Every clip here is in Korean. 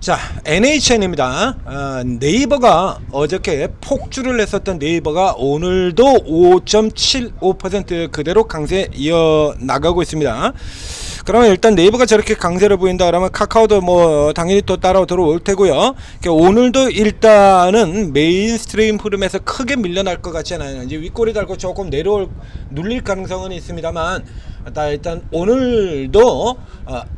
자, NHN입니다. 네이버가 어저께 폭주를 했었던 네이버가 오늘도 5.75% 그대로 강세 이어나가고 있습니다. 그러면 일단 네이버가 저렇게 강세를 보인다 그러면 카카오도 뭐 당연히 또 따라 들어올 테고요. 오늘도 일단은 메인스트림 흐름에서 크게 밀려날 것 같지 않아요. 이제 윗꼬리 달고 조금 눌릴 가능성은 있습니다만 일단 오늘도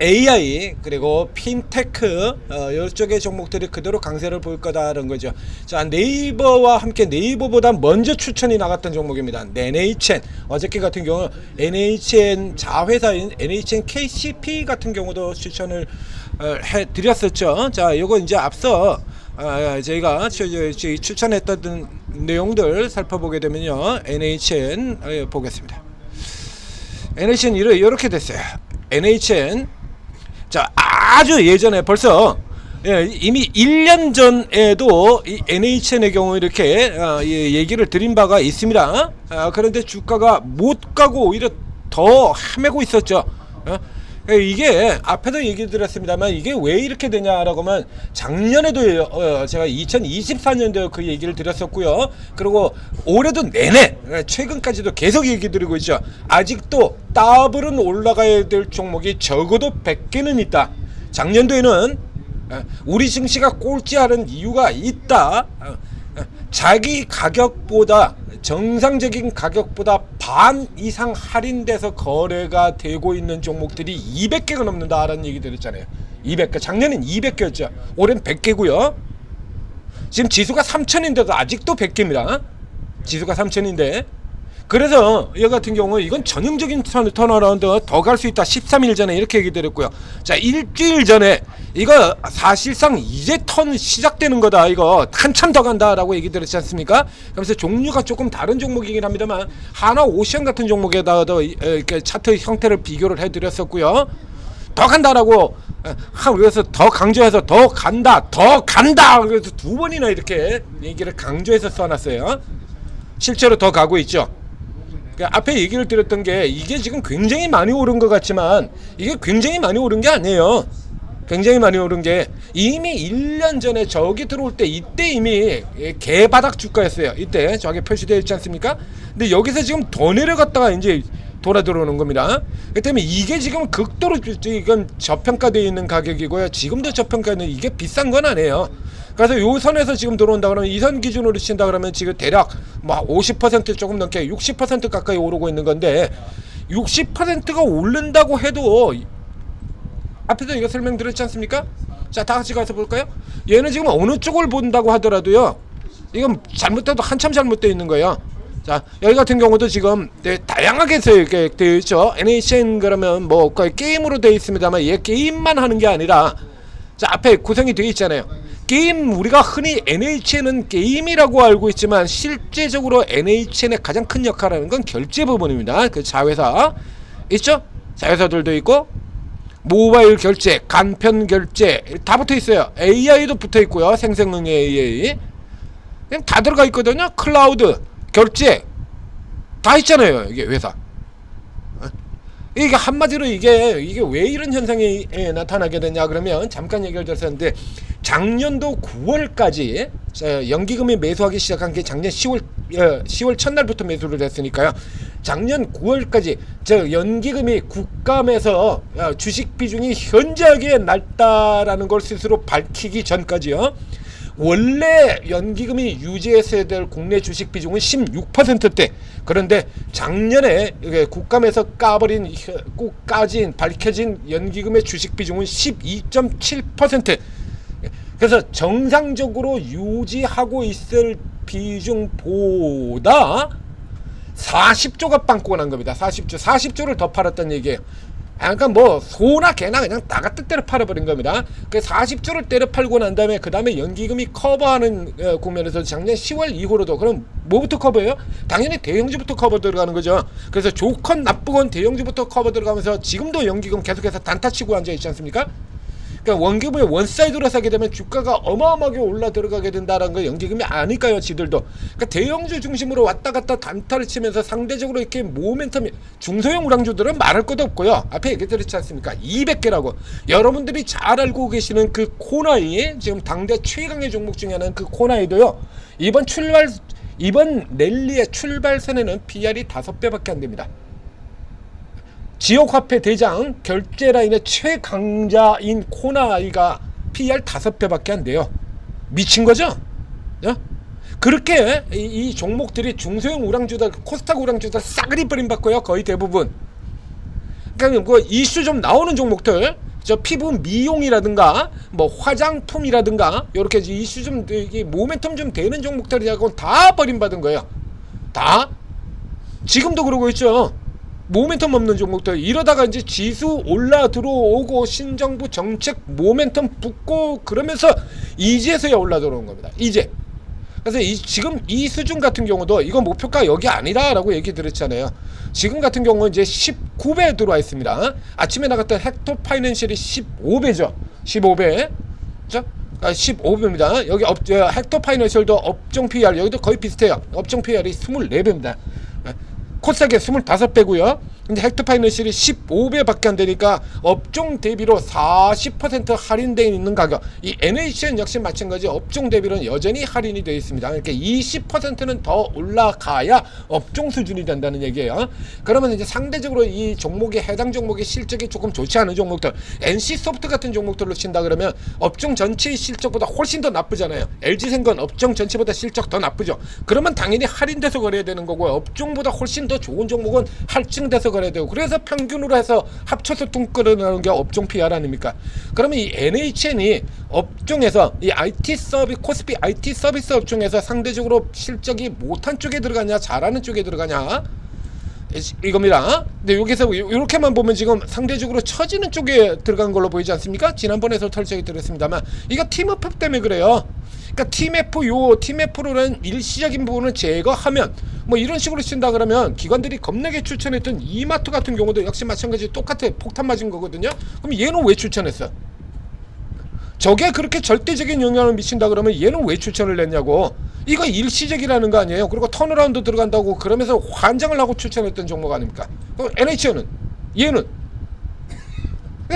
AI 그리고 핀테크 이쪽의 종목들이 그대로 강세를 보일 거다라는 거죠. 자, 네이버와 함께 네이버보다 먼저 추천이 나갔던 종목입니다. NHN 어저께 같은 경우 NHN 자회사인 NHN KCP 같은 경우도 추천을 해드렸었죠. 자, 이거 이제 앞서 저희가 추천했던 내용들 살펴보게 되면요, NHN 보겠습니다. NHN 이렇게 됐어요. NHN 자, 아주 예전에 벌써 이미 1년 전에도 이 NHN의 경우 이렇게 얘기를 드린 바가 있습니다. 그런데 주가가 못 가고 오히려 더 헤매고 있었죠. 이게 앞에도 얘기 드렸습니다만 이게 왜 이렇게 되냐라고 하면 작년에도 제가 2024년도에 그 얘기를 드렸었고요. 그리고 올해도 내내 최근까지도 계속 얘기 드리고 있죠. 아직도 더블은 올라가야 될 종목이 적어도 100개는 있다. 작년도에는 우리 증시가 꼴찌하는 이유가 있다. 자기 가격보다 정상적인 가격보다 반 이상 할인돼서 거래가 되고 있는 종목들이 200개가 넘는다라는 얘기 드렸잖아요. 200개. 작년엔 200개였죠. 올해는 100개고요. 지금 지수가 3000인데도 아직도 100개입니다. 지수가 3000인데. 그래서 이 같은 경우 이건 전형적인 턴어라운드 더 갈 수 있다. 13일 전에 이렇게 얘기 드렸고요. 자, 일주일 전에 이거 사실상 이제 턴 시작되는 거다. 이거 한참 더 간다라고 얘기 드렸지 않습니까? 그래서 종류가 조금 다른 종목이긴 합니다만 하나오션 같은 종목에다가도 이렇게 차트 형태를 비교를 해드렸었고요. 더 간다라고 그래서 더 강조해서 더 간다 그래서 두 번이나 이렇게 얘기를 강조해서 써놨어요. 실제로 더 가고 있죠. 앞에 얘기를 드렸던 게 이게 지금 굉장히 많이 오른 것 같지만 이게 굉장히 많이 오른 게 아니에요. 굉장히 많이 오른 게 이미 1년 전에 저기 들어올 때 이때 이미 개바닥 주가였어요. 이때 저기 표시되어 있지 않습니까? 근데 여기서 지금 더 내려갔다가 이제 돌아 들어오는 겁니다. 그 때문에 이게 지금 극도로 이건 저평가되어 있는 가격이고요. 지금도 저평가는 이게 비싼 건 아니에요. 그래서 요 선에서 지금 들어온다 그러면 이 선 기준으로 친다 그러면 지금 대략 뭐 50% 조금 넘게 60% 가까이 오르고 있는 건데 60%가 오른다고 해도 앞에서 이거 설명드렸지 않습니까? 자, 다 같이 가서 볼까요? 얘는 지금 어느 쪽을 본다고 하더라도요, 이건 잘못돼도 한참 잘못되어 있는 거예요. 자, 여기 같은 경우도 지금 다양하게 이렇게 되어 있죠. NHN 그러면 뭐 게임으로 되어 있습니다만 얘 게임만 하는 게 아니라 자, 앞에 구성이 되어 있잖아요. 게임, 우리가 흔히 NHN은 게임이라고 알고 있지만 실제적으로 NHN의 가장 큰 역할을 하는 건 결제 부분입니다. 그 자회사 있죠? 자회사들도 있고 모바일 결제, 간편 결제 다 붙어 있어요. AI도 붙어 있고요. 생성능 AI 그냥 다 들어가 있거든요. 클라우드, 결제 다 있잖아요. 이게 회사. 이게 한마디로 이게 왜 이런 현상이 나타나게 되냐 그러면 잠깐 얘기를 드렸었는데 작년도 9월까지 연기금이 매수하기 시작한 게 작년 10월 첫날부터 매수를 했으니까요. 작년 9월까지 연기금이 국감에서 주식 비중이 현저하게 낮다라는 걸 스스로 밝히기 전까지요. 원래 연기금이 유지했어야 될 국내 주식 비중은 16%대. 그런데 작년에 국감에서 밝혀진 연기금의 주식 비중은 12.7%. 그래서 정상적으로 유지하고 있을 비중보다 40조가 빵꾸가 난 겁니다. 40조를 더 팔았다는 얘기예요. 그러니까 뭐 소나 개나 그냥 다 갖다 때려 팔아버린 겁니다. 그 40조를 때려 팔고 난 다음에 그 다음에 연기금이 커버하는 국면에서 작년 10월 이후로도 그럼 뭐부터 커버해요? 당연히 대형주부터 커버 들어가는 거죠. 그래서 좋건 나쁘건 대형주부터 커버 들어가면서 지금도 연기금 계속해서 단타치고 앉아있지 않습니까? 그러니까 원기금이 원사이드로 사게 되면 주가가 어마어마하게 올라 들어가게 된다는 거 연기금이 아니까요, 지들도. 그러니까 대형주 중심으로 왔다 갔다 단타를 치면서 상대적으로 이렇게 모멘텀이 중소형 우량주들은 말할 것도 없고요. 앞에 얘기드렸지 않습니까? 200개라고. 여러분들이 잘 알고 계시는 그 코나이, 지금 당대 최강의 종목 중에 하나는 그 코나이도요. 이번 랠리의 출발선에는 PR이 5배밖에 안 됩니다. 지역화폐 대장 결제 라인의 최강자인 코나이가 PR 5배밖에 안 돼요. 미친 거죠? 그렇게 이 종목들이 중소형 우량주들, 코스닥 우량주들 싸그리 버림받고요. 거의 대부분. 그러니까 그 이슈 좀 나오는 종목들, 저 피부 미용이라든가 뭐 화장품이라든가 이렇게 이슈 좀 모멘텀 좀 되는 종목들이라고 다 버림받은 거예요. 다. 지금도 그러고 있죠. 모멘텀 없는 종목들. 이러다가 이제 지수 올라 들어오고 신정부 정책 모멘텀 붙고 그러면서 이제서야 올라 들어오는 겁니다. 이제. 그래서 지금 이 수준 같은 경우도 이건 목표가 여기 아니다라고 얘기 드렸잖아요. 지금 같은 경우는 이제 19배 들어와 있습니다. 아침에 나갔던 헥토 파이낸셜이 15배죠. 15배. 그렇죠? 15배입니다. 여기 헥토 파이낸셜도 업종 PR 여기도 거의 비슷해요. 업종 PR이 24배입니다. 코스닥에 25배고요. 근데 헥토파이낸셜이 15배밖에 안 되니까 업종 대비로 40% 할인되어 있는 가격. 이 NHN 역시 마찬가지 업종 대비로는 여전히 할인이 되어 있습니다. 그러니까 20%는 더 올라가야 업종 수준이 된다는 얘기예요. 그러면 이제 상대적으로 이 종목의 해당 종목의 실적이 조금 좋지 않은 종목들, NC소프트 같은 종목들로 친다 그러면 업종 전체의 실적보다 훨씬 더 나쁘잖아요. LG생건 업종 전체보다 실적 더 나쁘죠. 그러면 당연히 할인돼서 거래해야 되는 거고 업종보다 훨씬 더 좋은 종목은 할증돼서 거래해야 되고 그래서 평균으로 해서 합쳐서 뚱끌어내는 게 업종 PR 아닙니까? 그러면 이 NHN이 업종에서 이 IT 서비스 코스피 IT 서비스 업종에서 상대적으로 실적이 못한 쪽에 들어가냐 잘하는 쪽에 들어가냐 이겁니다. 근데 여기서 이렇게만 보면 지금 상대적으로 처지는 쪽에 들어간 걸로 보이지 않습니까? 지난번에도 설정이 드렸습니다만 이거 팀워프 때문에 그래요. 그러니까 팀F로는 일시적인 부분을 제거하면 뭐 이런 식으로 쓴다 그러면 기관들이 겁나게 추천했던 이마트 같은 경우도 역시 마찬가지 똑같아 폭탄 맞은 거거든요. 그럼 얘는 왜 추천했어? 저게 그렇게 절대적인 영향을 미친다 그러면 얘는 왜 추천을 했냐고. 이거 일시적이라는 거 아니에요. 그리고 턴어라운드 들어간다고 그러면서 환장을 하고 추천했던 종목 아닙니까? NHN은 얘는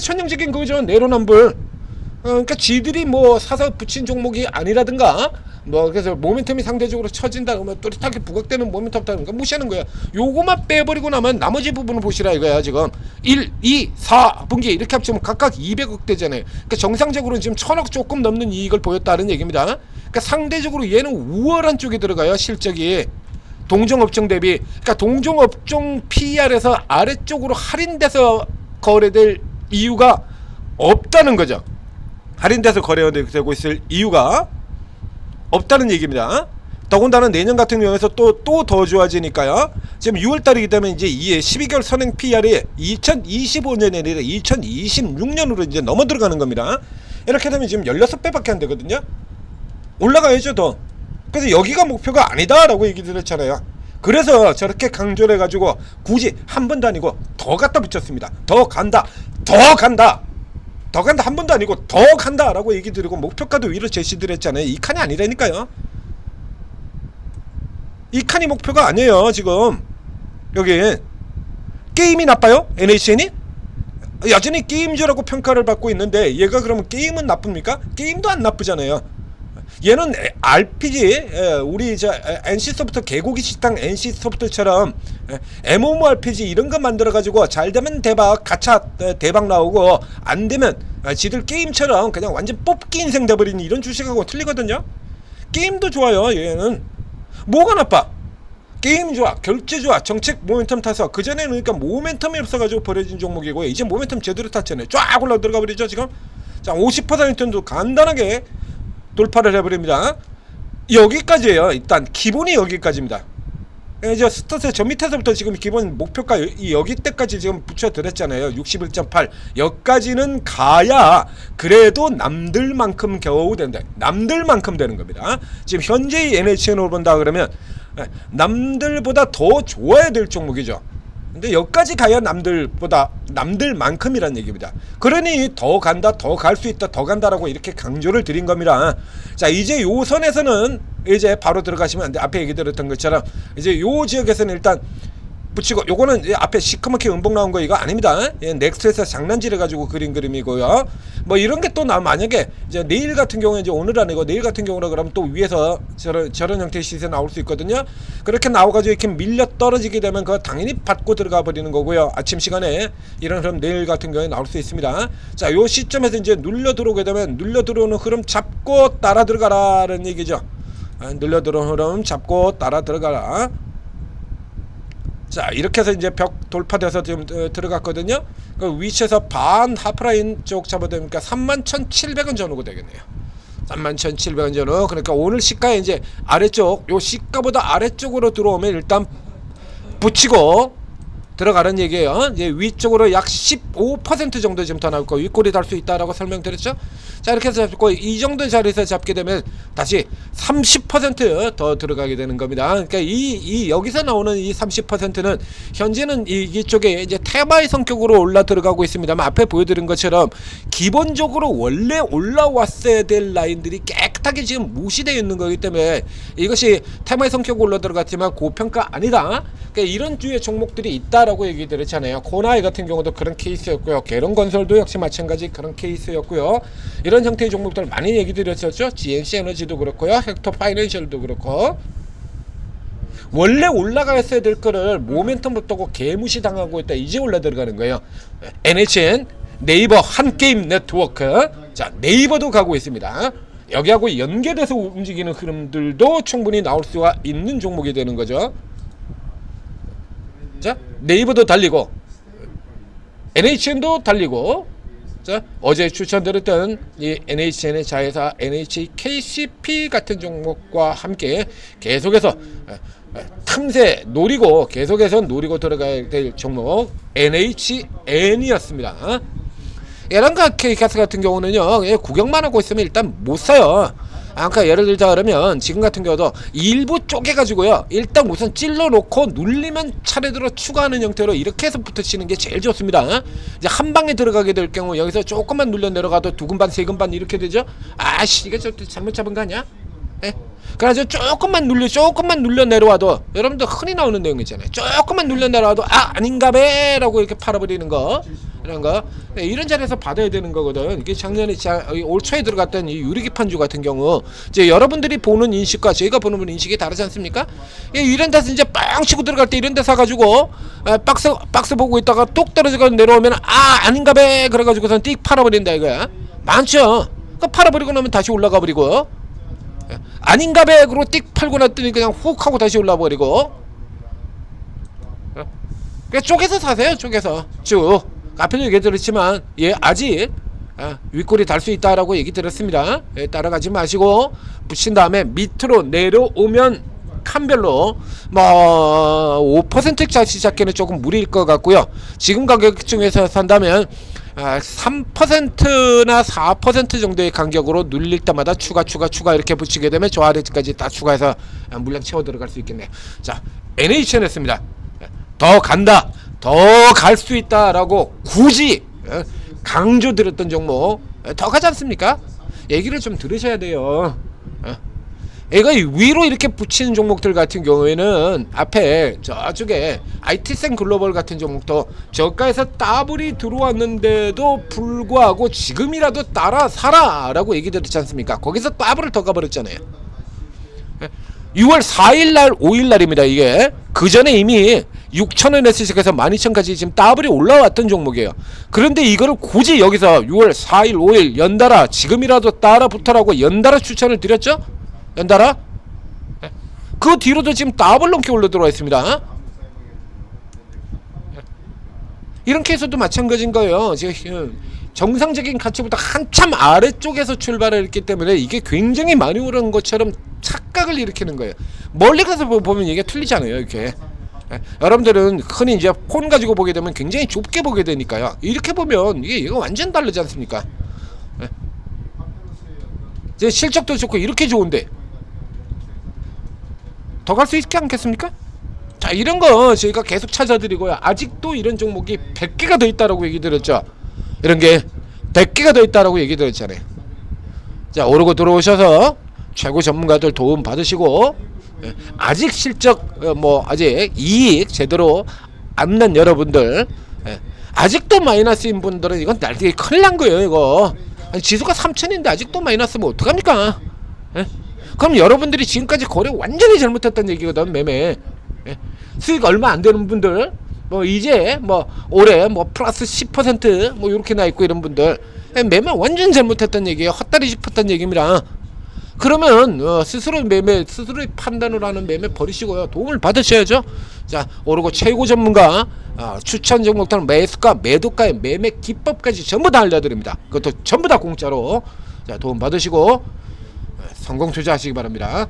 천연적인 거죠. 내로남불. 그러니까 지들이 뭐 사서 붙인 종목이 아니라든가 뭐 그래서 모멘텀이 상대적으로 처진다 그러면 또렷하게 부각되는 모멘텀 다든가 무시하는 거야. 요거만 빼버리고 나면 나머지 부분을 보시라 이거야. 지금 1, 2, 4분기 이렇게 합치면 각각 200억 대잖아요. 그러니까 정상적으로는 지금 1000억 조금 넘는 이익을 보였다는 얘기입니다. 그러니까 상대적으로 얘는 우월한 쪽에 들어가요. 실적이 동종업종 대비. 그러니까 동종업종 PR에서 아래쪽으로 할인돼서 거래될 이유가 없다는 거죠. 할인돼서 거래되고 있을 이유가 없다는 얘기입니다. 더군다나 내년 같은 경우에서 또 더 좋아지니까요. 지금 6월달이기 때문에 이제 12개월 선행 PR이 2025년이 아니라 2026년으로 이제 넘어 들어가는 겁니다. 이렇게 되면 지금 16배밖에 안 되거든요. 올라가야죠 더. 그래서 여기가 목표가 아니다라고 얘기 드렸잖아요. 그래서 저렇게 강조를 해가지고 굳이 한 번도 아니고 더 갖다 붙였습니다. 더 간다. 더 간다 한 번도 아니고 더 간다 라고 얘기 드리고 목표가도 위로 제시드렸잖아요. 이 칸이 아니라니까요. 이 칸이 목표가 아니에요. 지금 여기 게임이 나빠요? NHN이? 여전히 게임주라고 평가를 받고 있는데 얘가 그러면 게임은 나쁩니까? 게임도 안 나쁘잖아요. 얘는 RPG 우리 저 NC소프트 개고기 식당 NC소프트처럼 MMORPG 이런 거 만들어 가지고 잘 되면 대박 가차 대박 나오고 안 되면 지들 게임처럼 그냥 완전 뽑기 인생 돼버리는 이런 주식하고 틀리거든요. 게임도 좋아요. 얘는 뭐가 나빠? 게임 좋아, 결제 좋아, 정책 모멘텀 타서 그전에는 그러니까 모멘텀이 없어가지고 버려진 종목이고 이제 모멘텀 제대로 탔잖아요. 쫙 올라 들어가 버리죠 지금. 자 50%도 간단하게 돌파를 해버립니다. 여기까지예요. 일단 기본이 여기까지입니다. 이제 스타트 저 밑에서부터 지금 기본 목표가 여기 때까지 지금 붙여드렸잖아요. 61.8 여기까지는 가야 그래도 남들만큼 겨우 된다. 남들만큼 되는 겁니다. 지금 현재의 NHN으로 본다 그러면 남들보다 더 좋아야 될 종목이죠. 근데 여기까지 가야 남들만큼이란 얘기입니다. 그러니 더 간다, 더 갈 수 있다, 더 간다라고 이렇게 강조를 드린 겁니다. 자, 이제 요 선에서는 이제 바로 들어가시면 안 돼. 앞에 얘기 드렸던 것처럼 이제 요 지역에서는 일단 붙이고, 요거는 앞에 시커멓게 음봉 나온 거 이거 아닙니다. 예, 넥스트에서 장난질해 가지고 그린 그림이고요. 뭐 이런 게 또 만약에 이제 내일 같은 경우에, 이제 오늘 아니고 내일 같은 경우라 그러면 또 위에서 저런 형태의 시세 나올 수 있거든요. 그렇게 나와가지고 이렇게 밀려 떨어지게 되면 그거 당연히 받고 들어가 버리는 거고요. 아침 시간에 이런 흐름 내일 같은 경우에 나올 수 있습니다. 자, 요 시점에서 이제 눌려 들어오게 되면 눌려 들어오는 흐름 잡고 따라 들어가라는 얘기죠. 눌려 들어오는 흐름 잡고 따라 들어가라. 자, 이렇게 해서 이제 벽 돌파돼서 지금 들어갔거든요. 그 위치에서 반 하프라인 쪽 잡아대니까 31,700원 전후가 되겠네요. 31,700원 전후. 그러니까 오늘 시가에 이제 아래쪽, 요 시가보다 아래쪽으로 들어오면 일단 붙이고 들어가는 얘기예요. 이제 위쪽으로 약 15% 정도 지금 더 나올 거, 윗골이 달 수 있다라고 설명드렸죠. 자, 이렇게 해서 잡고 이 정도 자리에서 잡게 되면 다시 30% 더 들어가게 되는 겁니다. 그러니까 이 여기서 나오는 이 30%는 현재는 이쪽에 이제 테마의 성격으로 올라 들어가고 있습니다만, 앞에 보여드린 것처럼 기본적으로 원래 올라왔어야 될 라인들이 깨끗하게 지금 무시되어 있는 거기 때문에 이것이 테마의 성격으로 올라 들어갔지만 고평가 아니다. 그러니까 이런 주의 종목들이 있다라고 얘기 드렸잖아요. 코나이 같은 경우도 그런 케이스였고요. 계룡건설도 역시 마찬가지 그런 케이스였고요. 이런 형태의 종목들 많이 얘기 드렸었죠. GNC 에너지도 그렇고요. 헥터 파이낸셜도 그렇고. 원래 올라갔어야 될 거를 모멘텀 없다고 개무시 당하고 있다. 이제 올라 들어가는 거예요. NHN, 네이버 한게임 네트워크. 자, 네이버도 가고 있습니다. 여기하고 연계돼서 움직이는 흐름들도 충분히 나올 수가 있는 종목이 되는 거죠. 자, 네이버도 달리고 NHN도 달리고, 자, 어제 추천드렸던 이 NHN의 자회사 NHKCP 같은 종목과 함께 계속해서 틈새 노리고 계속해서 노리고 들어가야 될 종목 NHN이었습니다. 이런 케이스 같은 경우는요, 구경만 하고 있으면 일단 못 사요. 그러니까 예를 들자 그러면 지금 같은 경우도 일부 쪼개가지고요, 일단 우선 찔러 놓고 눌리면 차례대로 추가하는 형태로 이렇게 해서 붙으시는 게 제일 좋습니다. 이제 한 방에 들어가게 될 경우 여기서 조금만 눌려 내려가도 두 근반 세 근반 이렇게 되죠. 아씨, 이게 저 잘못 잡은 거 아니야? 예? 그래서 조금만 눌려 내려와도 여러분들 흔히 나오는 내용 있잖아요. 조금만 눌려 내려와도 아닌가배 라고 이렇게 팔아버리는 거, 이런 거. 네, 이런 자리에서 받아야 되는 거거든. 이게 작년에 올 초에 들어갔던 이 유리기판주 같은 경우, 이제 여러분들이 보는 인식과 저희가 보는 인식이 다르지 않습니까? 이런 데서 이제 빵 치고 들어갈 때 이런 데 사가지고 박스 보고 있다가 뚝 떨어져서 내려오면 아닌가배 그래가지고선 띡 팔아버린다 이거야. 많죠. 그 팔아버리고 나면 다시 올라가 버리고, 아닌가 백으로 띡 팔고 났더니 그냥 훅 하고 다시 올라버리고. 그러니까 쪼개서 사세요. 쪼개서 쭉. 앞에도 얘기 드렸지만 아직 윗골이 달 수 있다라고 얘기 드렸습니다. 따라가지 마시고 붙인 다음에 밑으로 내려오면 칸별로 뭐 5%짜리 잡기는 조금 무리일 것 같고요. 지금 가격 중에서 산다면 3%나 4% 정도의 간격으로 눌릴 때마다 추가 이렇게 붙이게 되면 저 아래까지 다 추가해서 물량 채워 들어갈 수 있겠네요. 자, NHN했습니다. 더 간다, 더 갈 수 있다라고 굳이 강조드렸던 종목 더 가지 않습니까? 얘기를 좀 들으셔야 돼요. 얘가 위로 이렇게 붙이는 종목들 같은 경우에는 앞에 저쪽에 IT센 글로벌 같은 종목도 저가에서 따블이 들어왔는데도 불구하고 지금이라도 따라 사라 라고 얘기 드렸지 않습니까? 거기서 따블을 더 가버렸잖아요. 6월 4일날 5일날입니다. 이게 그 전에 이미 6,000원에서 시작해서 12,000까지 지금 따블이 올라왔던 종목이에요. 그런데 이거를 굳이 여기서 6월 4일 5일 연달아 지금이라도 따라 붙어라고 연달아 추천을 드렸죠? 연달아? 그 뒤로도 지금 더블 넘게 올라 들어와 있습니다. 이런 케이스도 마찬가지인 거예요. 지금 정상적인 가치보다 한참 아래쪽에서 출발을 했기 때문에 이게 굉장히 많이 오른 것처럼 착각을 일으키는 거예요. 멀리 가서 보면 이게 틀리잖아요. 이렇게 여러분들은 흔히 이제 폰 가지고 보게 되면 굉장히 좁게 보게 되니까요. 이렇게 보면 이거 완전 다르지 않습니까? 이제 실적도 좋고 이렇게 좋은데 더 갈 수 있지 않겠습니까? 자, 이런 거 저희가 계속 찾아드리고요. 아직도 이런 종목이 100개가 더 있다라고 얘기 드렸죠. 이런 게 100개가 더 있다라고 얘기 드렸잖아요. 자, 오르고 들어오셔서 최고 전문가들 도움 받으시고, 아직 실적 아직 이익 제대로 안 난 여러분들, 아직도 마이너스인 분들은 이건 날뛰기 큰일 난 거예요. 이거 아니, 지수가 3000인데 아직도 마이너스면 어떡합니까? 그럼 여러분들이 지금까지 거래 완전히 잘못했다는 얘기거든. 매매 수익 얼마 안 되는 분들, 이제 올해 플러스 10% 이렇게 나 있고 이런 분들 매매 완전 잘못했다는 얘기예요. 헛다리 짚었다는 얘기입니다. 그러면 스스로의 판단을 하는 매매 버리시고요. 도움을 받으셔야죠. 자, 오르고 최고 전문가 추천 종목들 매수가, 매도가의 매매 기법까지 전부 다 알려드립니다. 그것도 전부 다 공짜로. 자, 도움 받으시고 성공 투자하시기 바랍니다.